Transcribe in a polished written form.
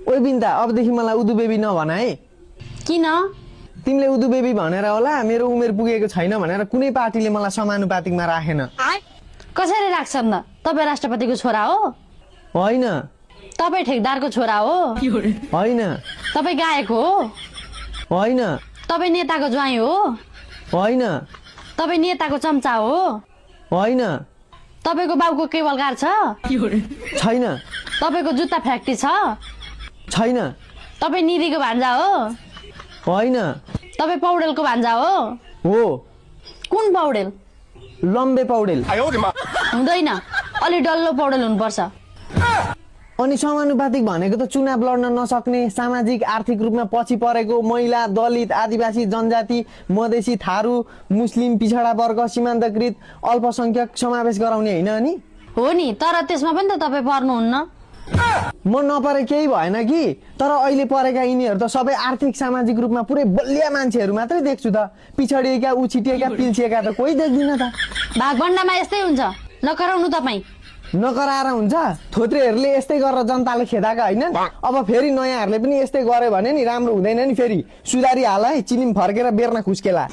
ओइ बिन्दा अबदेखि मलाई उदु बेबी नभन है। किन? तिमीले उदु बेबी भनेर होला मेरो उमेर पुगेको छैन भनेर कुनै पार्टीले मलाई समानुपातिकमा राखेन। कसरी राख्छन् त? तपाईँ राष्ट्रपतिको छोरा हो? होइन तपाईँ ठेकदारको छोरा हो? होइन तपाईँ गायक हो? होइन तपाईँ नेताको ज्वाइँ हो? होइन तपाईँ नेताको चम्चा हो? होइन तपाईँको बाउको केबल कार छ? छैन तपाईँको जुत्ता फ्याक्ट्री छ? छैन तपाईँ निरीको भान्जा हो? होइन तपाईँ पौडेलको भान्जा हो? हो कुन पौडेल? लम्बे पौडेल। हुँदैन, अलि डल्लो पौडेल हुनुपर्छ। अनि समानुपातिक भनेको त चुनाव लड्न नसक्ने, सामाजिक आर्थिक रूपमा पछि परेको, महिला, दलित, आदिवासी, जनजाति, मधेसी, थारू, मुस्लिम, पिछडा वर्ग, सीमान्तकृत, अल्पसंख्यक समावेश गराउने होइन अनि? हो नि, तर त्यसमा पनि त तपाईँ पर्नुहुन्न। म नपरे केही भएन कि, तर अहिले परेका यिनीहरू त सबै आर्थिक सामाजिक रूपमा पुरै बलिया मान्छेहरू मात्रै देख्छु त। पिछडिएका, उछिटिएका, पिल्छिएका त कोही देख्दिन त। भागभण्डामा यस्तै हुन्छ, नकराउनु तपाईँ। नकराएर हुन्छ? थोत्रेहरूले यस्तै गरेर जनताले खेदाएका होइन? अब फेरि नयाँहरूले पनि यस्तै गर्यो भने नि राम्रो हुँदैन नि। फेरि सुधारी हाल है, चिनिम फर्केर बेर्ना खुस्केला।